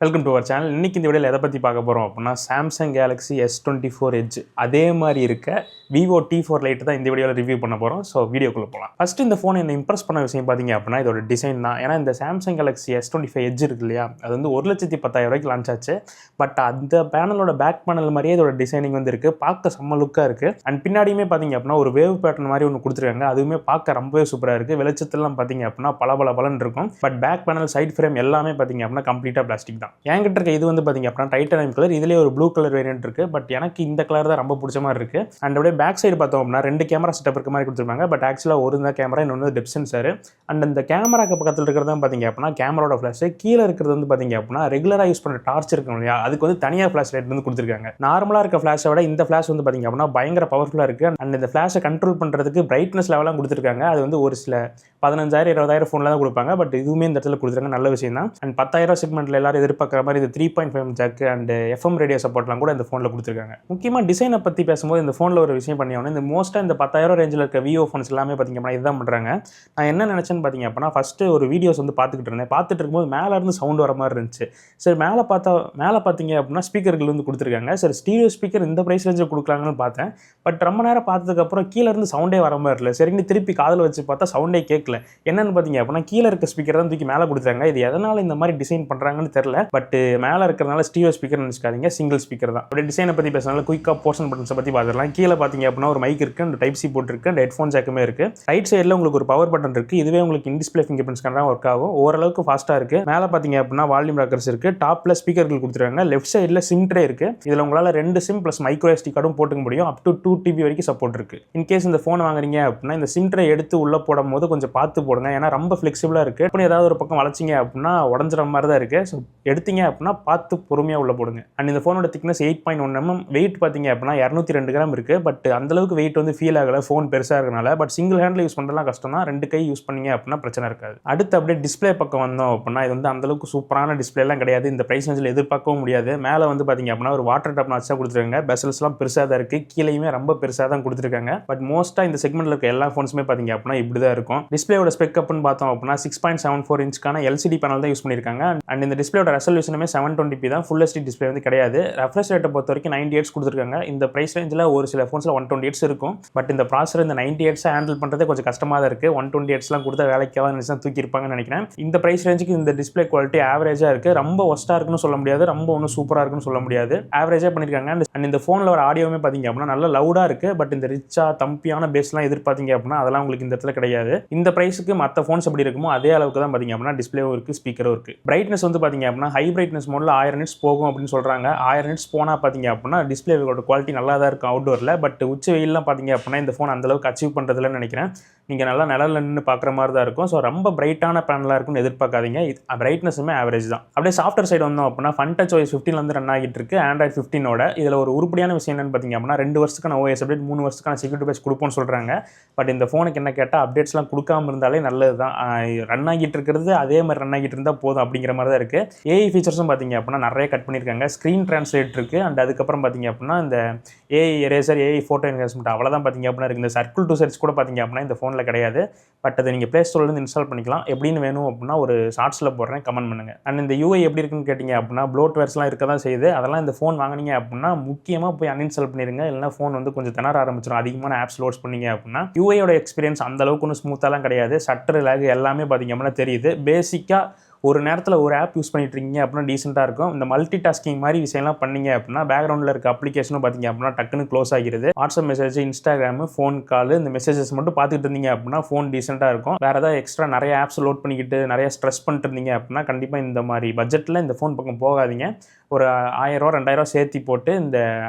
Welcome to our channel. இன்னைக்கு இந்த வீடியோவில் எதை பற்றி பார்க்க போகிறோம் அப்படின்னா சாம்சங் கேலக்ஸி S24 எட்ஜ் அதே மாதிரி இருக்க விவோ T4 லைட் தான் இந்த வீடியோவில் ரிவ்யூ பண்ண போகிறோம். ஸோ வீடியோக்குள்ளே போகலாம். ஃபஸ்ட்டு இந்த ஃபோன் என்ன இம்ப்ரெஸ் பண்ண விஷயம் பார்த்தீங்க அப்படின்னா இதோட டிசைன் தான். ஏன்னா இந்த சாம்சங் கேலக்ஸி S25 எட்ஜ் இருக்கு இல்லையா, அது வந்து 1,10,000 லான்ச் ஆச்சு. பட் அந்த பேனலோட பேக் பேனல் மாதிரியே இதோட டிசைனிங் வந்து இருக்குது. பார்க்க செம்ம லுக்காக இருக்குது. அண்ட் பின்னாடியுமே பார்த்தீங்க அப்படின்னா ஒரு வேவ் பேட்டர்ன் மாதிரி ஒன்று கொடுத்துருக்காங்க. அதுவுமே பார்க்க ரொம்பவே சூப்பராக இருக்குது. வெளிச்சத்துலாம் பார்த்தீங்க அப்படின்னா பல இருக்கும். But back panel side frame எல்லாமே பார்த்தீங்க அப்படின்னா கம்ப்ளீட்டாக பிளாஸ்டிக் தான். என்கிட்ட இருக்க இது வந்து பார்த்தீங்க அப்படின்னா டைட்டானியம் கலர். இதுலேயே ஒரு ப்ளூ கலர் வேரியன்ட் இருக்குது. பட் எனக்கு இந்த கலர் தான் ரொம்ப பிடிச்ச மாதிரி இருக்குது. அண்ட் அப்படியே பேக் சைடு பார்த்தோம் அப்படின்னா 2 கேமரா செட்டப் இருக்க மாதிரி கொடுத்துருப்பாங்க. பட் ஆக்சுவலாக ஒரு தான் கேமரா, இன்னொன்று டெப்த் சென்சார். அண்ட் அந்த கேமராக்கு பக்கத்தில் இருக்கிறது தான் பார்த்தீங்க அப்படின்னா கேமராவோட ஃப்ளாஷ். கீழே இருக்கிறது வந்து பார்த்தீங்க அப்படின்னா ரெகுலராக யூஸ் பண்ணுற டார்ச் இருக்கும் இல்லையா, அதுக்கு வந்து தனியாக ஃப்ளாஷ் லைட் வந்து கொடுத்துருக்காங்க. நார்மலாக இருக்க ஃப்ளாஷை விட இந்த ஃப்ளாஷ் வந்து பார்த்தீங்க அப்படின்னா பயங்கர பவர்ஃபுல்லாக இருக்குது. அண்ட் இந்த ஃப்ளாஷை கண்ட்ரோல் பண்ணுறதுக்கு பிரைட்னஸ் லெவலாம் கொடுத்துருக்காங்க. அது வந்து ஒரு சில 15,000 20,000 ஃபோனில் தான் கொடுப்பாங்க. பட் இதுவுமே இந்த இடத்துல கொடுத்துருக்காங்க, நல்ல விஷயம் தான். அண்ட் 10,000 செக்மெண்ட்டில் எல்லாரும் எதிர்பார்க்குற மாதிரி இது 3.5 ஜாக் அண்ட் FM ரேடியோ சப்போர்ட்லாம் கூட இந்த ஃபோனில் கொடுத்துருக்காங்க. முக்கியமாக டிசைனை பற்றி பேசும்போது இந்த ஃபோனில் ஒரு விஷயம் பண்ணியாகணும். இந்த மோஸ்ட்டாக இந்த 10,000 ரேஞ்சில் இருக்க விவோ ஃபோன்ஸ் எல்லாமே பார்த்தீங்க அப்படின்னா இதுதான் பண்ணுறாங்க. நான் என்ன நினச்சேன்னு பார்த்தீங்க அப்படின்னா ஃபஸ்ட்டு ஒரு வீடியோஸ் வந்து பார்த்துட்டு இருந்தேன். பார்த்துட்டு இருக்கும்போது மேலே இருந்து சவுண்ட் வர மாதிரி இருந்துச்சு. சரி மேலே பார்த்தீங்க அப்படின்னா ஸ்பீக்கர்கள் வந்து கொடுத்துருக்காங்க. சரி ஸ்டீரியோ ஸ்பீக்கர் இந்த ப்ரைஸ் ரேஞ்சில் கொடுக்குறாங்கன்னு பார்த்தேன். பட் ரொம்ப நேரம் பார்த்ததுக்கப்புறம் கீழே இருந்து சவுண்டே வர மாதிரி இல்லை. சரின்னு திருப்பி காதில் வச்சு பார்த்தா சவுண்டே கேட்கல. என்னன்னு பார்த்தீங்க அப்படின்னா கீழே இருக்க ஸ்பீக்கர் தான் தூக்கி மேலே கொடுத்துருக்காங்க. இது எதனால் இந்த மாதிரி டிசைன் பண்ணுறாங்கன்னு தெரியல. பட் மேலே இருக்கிறதுனால ஸ்டீரியோ ஸ்பீக்கர் நினச்சிக்காதீங்க, சிங்கிள் ஸ்பீக்கர் தான். அப்படியே டிசைனை பற்றி பேசினால குயிக்காக போர்ஷன் பட்டன்ஸை பற்றி பார்த்துக்கலாம். கீழே பார்த்தீங்க அப்படின்னா ஒரு மைக் இருக்குது, அந்த டைப் சி போர்ட் இருக்குது, அந்த ஹெட்ஃபோன் ஜாக்குமே இருக்குது. ரைட் சைடில் உங்களுக்கு ஒரு பவர் பட்டன் இருக்குது. இதுவே உங்களுக்கு in display finger print scanner work ஆகும். ஓரளவுக்கு ஃபாஸ்ட்டாக இருக்குது. மேலே பார்த்தீங்க அப்படின்னா வால்யூம் ராக்கர்ஸ் இருக்குது. டாப்பில் ஸ்பீக்கர்கள் கொடுத்துருக்காங்க. லெஃப்ட் சைடில் சிம் ட்ரே இருக்குது. இதில் உங்களால் 2 சிம் ப்ளஸ் மைக்ரோ SD கார்டும் போட்டுக்க முடியும். அப் டு 2 TB வரைக்கும் சப்போர்ட் இருக்குது. இன்கேஸ் இந்த ஃபோன் வாங்குறீங்க அப்படின்னா இந்த சிம் ட்ரே எடுத்து உள்ளே போடும் போது கொஞ்சம் பார்த்து போடுங்க. ஏன்னா ரொம்ப ஃப்ளெக்சிபிளாக இருக்குது. இப்போ ஏதாவது ஒரு பக்கம் வளைச்சிங்க அப்படின்னா உடஞ்சிற மாதிரி தான் இருக்குது. ஸோ எடுத்தீங்க அப்படின்னா பார்த்து பொறுமையாக உள்ள போடுங்க. அண்ட் இந்த ஃபோனோட திக்னஸ் 8.1 mm, வெயிட் பார்த்தீங்க அப்படின்னா 202 கிராம் இருக்குது. பட் அந்தளவுக்கு வெயிட் வந்து ஃபீல் ஆகலை ஃபோன் பெருசாக இருக்கனால. பட் சிங்கிள் ஹேண்டில் யூஸ் பண்ணுறதுலாம் கஷ்டம் தான். 2 கை யூஸ் பண்ணீங்க அப்படின்னா பிரச்சனை இருக்காது. அடுத்து அப்படியே டிஸ்பிளே பக்கம் வந்தோம் அப்படின்னா இது வந்து அந்தளவுக்கு சூப்பரான டிஸ்பிளேலாம் கிடையாது. இந்த ப்ரைஸ் ரேஞ்சில் எதிர்பார்க்கவும் முடியாது. மேலே வந்து பார்த்தீங்க அப்படின்னா ஒரு வாட்டர் டாப் நாட்சாக கொடுத்துருக்காங்க. பெசல்ஸ்லாம் பெருசாக தான் இருக்குது. கீழேயுமே ரொம்ப பெருசாக தான் கொடுத்துருக்காங்க. பட் மோஸ்ட்டாக இந்த செக்மெண்ட்டில் இருக்க எல்லா ஃபோன்ஸுமே பார்த்தீங்க அப்படின்னா இப்படி தான் இருக்கும். டிஸ்பிளேயோட ஸ்பெக் அப்னு பார்த்தோம் அப்படின்னா 6.74 இன்ச்க்கான LCD பேனல் தான் யூஸ் பண்ணியிருக்காங்க. அண்ட் இந்த டிஸ்பிளேயோட ரெசல்யூஷனுமே 720p தான். ஃபுல் HD டிஸ்பிளே வந்து கிடையாது. ரெஃப்ரெஷ் ரேட்டை பொறுத்த வரைக்கும் 90 Hz கொடுத்துருக்காங்க. இந்த ப்ரைஸ் ரேஞ்சில் ஒரு சில ஃபோன்ஸில் 120 Hz இருக்கும். பட் இந்த ப்ராசர் இந்த 90 Hz ஹேண்டில் பண்ணுறதே கொஞ்சம் கஷ்டமாக தான் இருக்குது. 120 Hzலாம் கொடுத்தா வேலைக்காக நினச்சா தூக்கி இருப்பாங்கன்னு நினைக்கிறேன். இந்த ப்ரைஸ் ரேஞ்சுக்கு இந்த டிஸ்பிளே குவாலிட்டி ஆவரேஜாக இருக்குது. ரொம்ப ஒஸ்ட்டாக இருக்குன்னு சொல்ல முடியாது, ரொம்ப ஒன்றும் சூப்பராக இருக்குன்னு சொல்ல முடியாது. ஆவரேஜாக பண்ணியிருக்காங்க. அண்ட் இந்த ஃபோனில் ஒரு ஆடியோவுமே பார்த்தீங்க அப்படின்னா நல்லா லவுடாக இருக்குது. பட் இந்த ரிச்சாக தம்பியான பேஸ்லாம் எதிர்பார்த்தீங்க அப்படின்னா அதெல்லாம் உங்களுக்கு இந்த இடத்துல கிடையாது. இந்த ப்ரைஸுக்கு மற்ற ஃபோன்ஸ் எப்படி இருக்குமோ அதே அளவுக்கு தான் பார்த்தீங்க அப்படின்னா டிஸ்பிளேவும் இருக்குது, ஸ்பீக்கரும் இருக்குது. பிரைட்னஸ் வந்து பார்த்தீங்க அப்படின்னா ஹை பிரைட்னஸ் மோடில் 1000 nits போகும் அப்படின்னு சொல்கிறாங்க. 1000 nits போனால் பார்த்தீங்க அப்படின்னா டிஸ்பிளேவோட குவாலிட்டி நல்லா தான் இருக்கும் அவுட்டோரில். பட் உச்ச வெயிலாம் பார்த்தீங்க அப்படின்னா இந்த ஃபோன் அந்தளவுக்கு அச்சீவ் பண்ணுறதுலன்னு நினைக்கிறேன். நீங்கள் நல்லா நிழல்ல நின்று பார்க்குற மாதிரி தான் இருக்கும். ஸோ ரொம்ப பிரைட்டான பேனலாக இருக்குன்னு எதிர்பார்க்காதீங்க. பிரைட்னஸுமே ஆவரேஜ் தான். அப்படியே சாஃப்ட்வேர் சைடு வந்தோம் அப்படின்னா FunTouch OS 15 வந்து ரன் ஆகிட்டு இருக்கு Android 15ஓட. இதில் ஒரு உருப்படியான விஷயம் என்னன்னு பார்த்தீங்க அப்படின்னா 2 வருஷத்துக்கான OS அப்டேட், 3 வருஷத்துக்கான செக்யூரிட்டி பேட்ச் கொடுப்போம்னு சொல்கிறாங்க. பட் இந்த ஃபோனுக்கு என்ன கேட்டால் அப்டேட்ஸ்லாம் கொடுக்காம இருந்தாலே நல்லது தான். ரன் ஆகிட்டு இருக்கிறது அதே மாதிரி ரன் ஆகிட்டு இருந்தால் போதும் அப்படிங்கிற மாதிரி தான் இருக்குது. AI ஃபீச்சர்ஸும் பார்த்தீங்க அப்படின்னா நிறைய கட் பண்ணியிருக்காங்க. ஸ்க்ரீன் ட்ரான்ஸ்லேட் இருக்குது. அண்ட் அதுக்கப்புறம் பார்த்தீங்க அப்படின்னா இந்த AI eraser, AI photo enhancement அவ்வளோதான் பார்த்தீங்க அப்படின்னா இருக்குது. இந்த சர்க்கிள் டு சர்ச் கூட பார்த்தீங்க அப்படின்னா இந்த ஃபோனில் கிடையாது. பட் அதை நீங்கள் ப்ளே ஸ்டோர்லேருந்து இன்ஸ்டால் பண்ணிக்கலாம். எப்படின்னு வேணும் அப்படின்னா ஒரு ஷார்ட்ஸில் போடுறேன், கமெண்ட் பண்ணுங்கள். அண்ட் இந்த UI எப்படி இருக்குன்னு கேட்டிங்க அப்படின்னா ப்ளோட்வேர்ஸ்லாம் இருக்க தான் செய்யுது. அதெல்லாம் இந்த ஃபோன் வாங்கினீங்க அப்படின்னா முக்கியமாக போய் அன்இன்ஸ்டால் பண்ணிடுங்க. இல்லைனா ஃபோன் வந்து கொஞ்சம் திணற ஆரம்பிச்சிடும் அதிகமான ஆப்ஸ் லோட்ஸ் பண்ணீங்க அப்படின்னா. UIயோட எக்ஸ்பீரியன்ஸ் அந்த அளவுக்கு ஒன்றும் ஸ்மூத்தாலாம் கிடையாது. ஷட்டர் லேக் எல்லாமே பார்த்தீங்க அப்படின்னா தெரியுது. பேசிக்காக ஒரு நேரத்தில் ஒரு ஆப் யூஸ் பண்ணிட்டு இருக்கீங்க அப்படின்னா டீசெண்டாக இருக்கும். இந்த மல்டி டாஸ்கிங் மாதிரி விஷயம்லாம் பண்ணீங்க அப்படின்னா பேக்ரவுண்டில் இருக்க அப்ளிகேஷனும் பார்த்தீங்க அப்படின்னா டக்குன்னு க்ளோஸ் ஆகிடுது. WhatsApp message, Instagram, phone call, இந்த மெசேஜஸ் மட்டும் பார்த்துட்டு இருந்தீங்க அப்படின்னா ஃபோன் டீசெண்டாக இருக்கும். வேறு ஏதாவது எக்ஸ்ட்ரா நிறைய ஆப்ஸ் லோட் பண்ணிக்கிட்டு நிறைய ஸ்ட்ரெஸ் பண்ணிட்டு இருந்தீங்க அப்படின்னா கண்டிப்பாக இந்த மாதிரி பட்ஜெட்டில் இந்த ஃபோன் பக்கம் போகாதீங்க. ஒரு 1000 2000 சேர்த்தி போட்டு இந்த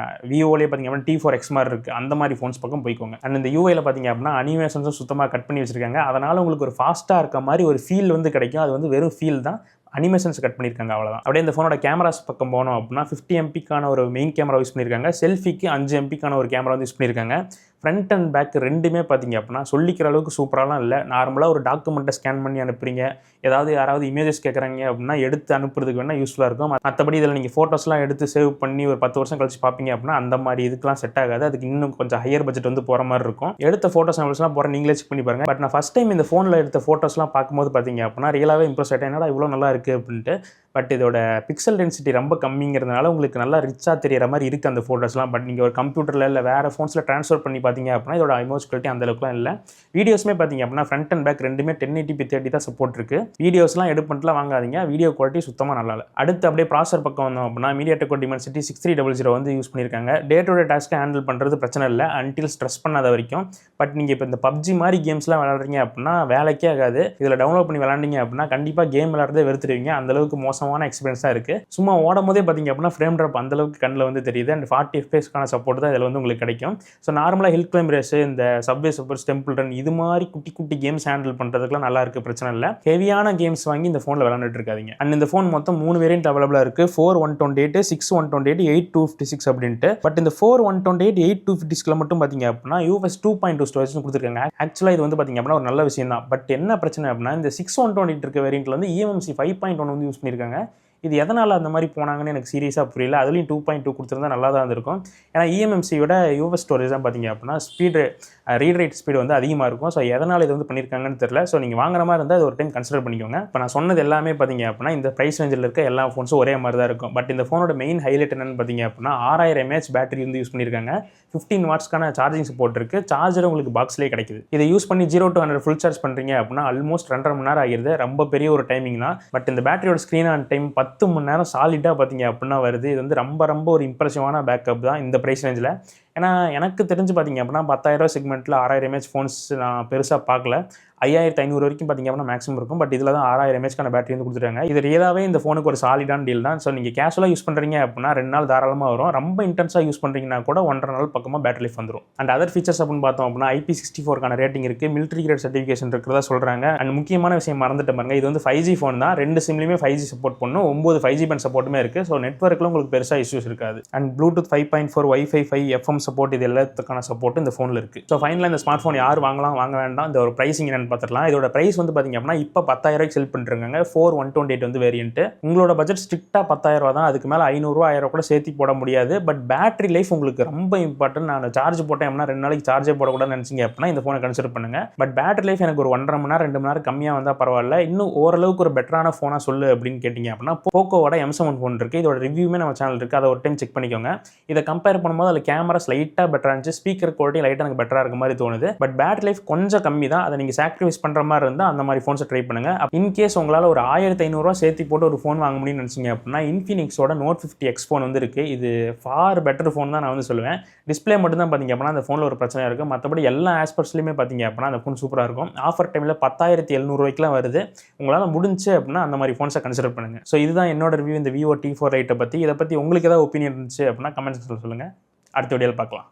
விவோலேயே பார்த்தீங்க அப்படின்னா T4 X மாதிரி இருக்குது, அந்த மாதிரி ஃபோன்ஸ் பக்கம் போய்க்கோங்க. அண்ட் இந்த UIயில் பார்த்தீங்க அப்படின்னா அனிமேஷன்ஸும் சுத்தமாக கட் பண்ணி வச்சிருக்காங்க. அதனால் உங்களுக்கு ஒரு ஃபாஸ்ட்டாக இருக்க மாதிரி ஒரு ஃபீல் வந்து கிடைக்கும். அது வந்து வெறும் ஃபீல் தான், அனிமேஷன்ஸ் கட் பண்ணியிருக்காங்க, அவ்வளோதான். அப்படியே இந்த ஃபோனோட கேமராஸ் பக்கம் போனோம் அப்படின்னா 50 MP ஒரு மெயின் கேமரா யூஸ் பண்ணியிருக்காங்க. செல்ஃபிக்கு 5 MP ஒரு கேமரா வந்து யூஸ் பண்ணியிருக்காங்க. ஃப்ரண்ட் அண்ட் பேக் ரெண்டுமே பார்த்தீங்க அப்படின்னா சொல்லிக்கிற அளவுக்கு சூப்பராலாம் இல்லை. நார்மலாக ஒரு டாக்குமெண்ட்டை ஸ்கேன் பண்ணி அனுப்புறீங்க, ஏதாவது யாராவது இமேஜஸ் கேட்குறாங்க அப்படின்னா எடுத்து அனுப்புறதுக்கு வேணால் யூஸ்ஃபுல்லாக இருக்கும். மற்றபடி இதில் நீங்கள் ஃபோட்டோஸ்லாம் எடுத்து சேவ் பண்ணி ஒரு 10 வருஷம் கழிச்சு பார்ப்பீங்க அப்படின்னா அந்த மாதிரி இதுக்கெலாம் செட் ஆகாது. அதுக்கு இன்னும் கொஞ்சம் ஹையர் பட்ஜெட் வந்து போகிற மாதிரி இருக்கும். எடுத்த ஃபோட்டோஸ் சாம்பிள்ஸ்லாம் போகிற நீங்களே செக் பண்ணி பாருங்கள். பட் நான் ஃபஸ்ட் டைம் இந்த ஃபோனில் எடுத்த ஃபோட்டோஸ்லாம் பார்க்கும்போது பார்த்தீங்க அப்படின்னா ரியலாகவே இம்ப்ரெஸ் ஆகிட்டேன். என்னடா இவ்வளோ நல்லா இருக்குது அப்படின்ட்டு. பட் இதோட பிக்சல் டென்சிட்டி ரொம்ப கம்மிங்கிறதுனால உங்களுக்கு நல்லா ரிச்சாக தெரியிற மாதிரி இருக்குது அந்த ஃபோட்டோஸ்லாம். பட் நீங்கள் ஒரு கம்ப்யூட்டரில் இல்லை வேறு ஃபோன்ஸில் ட்ரான்ஸ்ஃபர் பண்ணி பார்த்தீங்க அப்படின்னா இதோட இமேஜ் குவாலிட்டி அந்தளவுக்குலாம் இல்லை. வீடியோஸுமே பார்த்தீங்க அப்படின்னா ஃப்ரண்ட் அண்ட் பேக் ரெண்டுமே 1080p30 தான் சப்போர்ட் இருக்குது. வீடியோஸ்லாம் எடுப்புலாம் வாங்காதீங்க, வீடியோ குவாலிட்டி சுத்தமாக நல்லா இல்லை. அடுத்து அப்படியே ப்ராசர் பக்கம் வந்தோம் அப்படின்னா MediaTek Dimensity 6300 வந்து யூஸ் பண்ணியிருக்காங்க. டே டு டே டாஸ்க்கை ஹேண்டில் பண்ணுறது பிரச்சனை இல்லை அன்டில் ஸ்ட்ரெஸ் பண்ணாத வரைக்கும். பட் நீங்கள் இப்போ இந்த PUBG மாதிரி கேம்ஸ்லாம் விளாட்றீங்க அப்படின்னா வேலைக்கே ஆகாது. இதில் டவுன்லோட் பண்ணி விளாண்டிங்க அப்படின்னா கண்டிப்பாக கேம் விளாட்றதே வெறுத்துருவீங்க. அந்தளவுக்கு மோசமான எக்ஸ்பீரியன்ஸ் தான் இருக்குது. சும்மா ஓடும் போதே பார்த்தீங்க அப்படின்னா ஃப்ரேம் ட்ராப் அந்தளவுக்கு கண்ணில் வந்து தெரியுது. அண்ட் 40 FPS சப்போர்ட் தான் இதில் வந்து உங்களுக்கு கிடைக்கும். ஸோ நார்மலாக ஹில் கிளைம் ரேஸ், இந்த சப்வே சூப்பர், டெம்பிள் ரன் இது மாதிரி குட்டி குட்டி கேம்ஸ் ஹேண்டில் பண்ணுறதுக்குலாம் நல்லா இருக்குது, பிரச்சனை இல்லை. ஹெவியான கேம்ஸ் வாங்கி இந்த ஃபோனில் விளாண்டுட்டு இருக்காதீங்க. அண்ட் இந்த ஃபோன் மொத்தம் 3 வேரியன்ட் அவைலபிளாக இருக்குது. 4128, 6128, 8256 அப்படின்ட்டு. பட் இந்த 4128, 8256 மட்டும் பார்த்தீங்க அப்படின்னா UFS 2.2 ஸ்டோரேஜ் கொடுத்துருக்காங்க. ஆக்சுவலாக இது வந்து பார்த்தீங்க அப்படின்னா ஒரு நல்ல விஷயம் தான். பட் என்ன பிரச்சனை அப்படின்னா இந்த 6128 இருக்க வேரியன்ட்ல வந்து eMMC 5.1 வந்து யூஸ் பண்ணியிருக்காங்க. இது எதனால் அந்த மாதிரி போனாங்கன்னு எனக்கு சீரியஸாக புரியல. அதுலேயும் 2.2 கொடுத்துருந்தா நல்லா தான் இருந்திருக்கும். ஏன்னா eMMCயோட UFS ஸ்டோரேஜ் தான் பார்த்தீங்க அப்படின்னா ரீட் ரைட் ஸ்பீடு வந்து அதிகமாக இருக்கும். ஸோ எதனால் இது வந்து பண்ணியிருக்காங்கன்னு தெரியல. ஸோ நீங்கள் வாங்குற மாதிரி இருந்தால் அது ஒரு டைம் கன்சிடர் பண்ணிக்கோங்க. இப்போ நான் சொன்னது எல்லாமே பார்த்தீங்க அப்படின்னா இந்த ப்ரைஸ் ரேஞ்சில் இருக்க எல்லா ஃபோன்ஸும் ஒரே மாதிரி தான் இருக்கும். பட் இந்த ஃபோனோட மெயின் ஹைலைட் என்னன்னு பார்த்தீங்க அப்படின்னா 6000 mAh பேட்டரி வந்து யூஸ் பண்ணியிருக்காங்க. 15 வாட்ஸ்க்கான சார்ஜிங் சப்போர்ட் இருக்குது. சார்ஜர் உங்களுக்கு பாக்ஸ்லேயே கிடைக்குது. இதை யூஸ் பண்ணி 0 to 100 ஃபுல் சார்ஜ் பண்ணுறீங்க அப்படின்னா ஆல்மோஸ்ட் 2.5 மணி நேரம் ஆகிடுது. ரொம்ப பெரிய ஒரு டைமிங் தான். பட் இந்த பேட்டரியோட ஸ்க்ரீன் ஆன் டைம் 10 மணி நேரம் சாலிடாக பார்த்தீங்க அப்படின்னா வருது. இது வந்து ரொம்ப ஒரு இம்ப்ரெசிவான பேக்கப் தான் இந்த ப்ரைஸ் ரேஞ்சில். ஏன்னா எனக்கு தெரிஞ்சு பார்த்தீங்க அப்படின்னா 10,000 செக்மெண்ட்டில் 6000 mAh ஃபோன்ஸ் நான் பெருசாக பார்க்கல. 5500 வரைக்கும் பார்த்தீங்க அப்படின்னா மேக்ஸிமம் இருக்கும். பட் இதில் தான் 6000 mAh பேட்டரி வந்து கொடுத்துருக்காங்க. இது ரியலாகவே இந்த ஃபோனுக்கு ஒரு சாலிடான டீல் தான். ஸோ நீங்கள் கேஷுவலாக யூஸ் பண்ணுறீங்க அப்படின்னா 2 நாள் தாராளமாக வரும். ரொம்ப இன்டென்ஸாக யூஸ் பண்ணுறீங்கன்னா கூட 1.5 நாள் பக்கமாக பேட்டரி லைஃப் வந்துடும். அண்ட் அதர் ஃபீச்சர்ஸ் அப்படின்னு பார்த்தோம் அப்படின்னா IP64 ரேட்டிங் இருக்குது. மிலிட்ரி கிரேட் சர்டிஃபிகேஷன் இருக்கிறதா சொல்கிறாங்க. அண்ட் முக்கியமான விஷயம் மறந்துட்டு பாருங்க, இது வந்து 5G ஃபோன் தான். 2 சிம்லையுமே 5G சப்போர்ட் பண்ணும். 9 5G பேண்ட் சப்போர்ட்டுமே இருக்குது. ஸோ நெட்வொர்க்கில் உங்களுக்கு பெருசாக இஷ்யூஸ் இருக்காது. And Bluetooth 5.4, Wi-Fi 5, FM support இது எல்லாத்துக்கான சப்போர்ட் இந்த ஃபோனில் இருக்குது. ஸோ ஃபைனலாக இந்த ஸ்மார்ட் ஃபோன் யார் வாங்கலாம் வாங்க வேண்டாம், இந்த ஒரு ப்ரைஸிங் என்னன்னு பார்த்துக்கலாம். இதோட ப்ரைஸ் வந்து பார்த்தீங்க அப்படின்னா இப்போ 10,000 செல் பண்ணிருக்காங்க. 4128 வந்து வேரியன்ட். உங்களோட பட்ஜெட் ஸ்ட்ரிக்டாக 10,000 தான். அதுக்கு மேலே 500 1000 கூட சேர்த்து போட முடியாது. பட் பேட்டரி லைஃப் உங்களுக்கு ரொம்ப இம்பார்ட்டன்ட். நான் சார்ஜ் போட்டேன் அப்படின்னா 2 நாளைக்கு சார்ஜே போடக்கூடாதுன்னு நினச்சிங்க அப்படின்னா இந்த ஃபோனை கன்சிடர் பண்ணுங்க. பட் பேட்டரி லைஃப் எனக்கு ஒரு 1.5 மணி நேரம் 2 மணி நேரம் கம்மியாக வந்தால் பரவாயில்ல. இன்னும் ஓரளவுக்கு ஒரு பெட்டரான ஃபோனாக சொல்லு அப்படின்னு கேட்டிங்க அப்படின்னா போக்கோவோட M7 ஃபோன் இருக்குது. இதோட ரிவ்யூமே நம்ம சேனல் இருக்குது. அதை ஒரு டைம் செக் பண்ணிக்கோங்க. இதை கம்பேர் பண்ணும்போது அதில் கேமரா ஸ்லைட்டாக பெட்டராக இருந்துச்சு. ஸ்பீக்கர் குவாலிட்டி லைட்டாக எனக்கு பெட்டராக இருக்க மாதிரி தோணுது. பட் பேட்டரி லைஃப் கொஞ்சம் கம்மி தான். அதை நீங்கள் சாக்ரிஃபைஸ் பண்ணுற மாதிரி இருந்தால் அந்த மாதிரி ஃபோன்ஸை ட்ரை பண்ணுங்க. இன்கேஸ் உங்களால் ஒரு 1500 சேர்த்து போட்டு ஒரு ஃபோன் வாங்க முடியும்னு நினச்சிங்க அப்படின்னா இன்ஃபினிக்ஸோட Note 50X ஃபோன் வந்து இருக்குது. இது ஃபார் பெட்டர் ஃபோன் தான் நான் வந்து சொல்லுவேன். டிஸ்பிளே மட்டும் தான் பார்த்தீங்க அப்படின்னா அந்த ஃபோனில் ஒரு பிரச்சனை இருக்குது. மற்றபடி எல்லா ஆஸ்பெக்ட்ஸ்லையுமே பார்த்தீங்க அப்படின்னா அந்த ஃபோன் சூப்பராக இருக்கும். ஆஃபர் டைமில் 10,700 ரூபாய்க்குலாம் வருது. உங்களால் முடிஞ்சு அப்படின்னா அந்த மாதிரி ஃபோன்ஸை கன்சிடர் பண்ணுங்கள். ஸோ இதுதான் என்னோட ரிவ்யூ இந்த Vivo T4 Lite பற்றி. இதை பற்றி உங்களுக்கு ஏதாவது ஒப்பீனியன் இருந்துச்சு அப்படின்னா கமெண்ட் செக்ஷனில் சொல்லுங்கள். அடுத்த வீடியோவில் பார்க்கலாம்.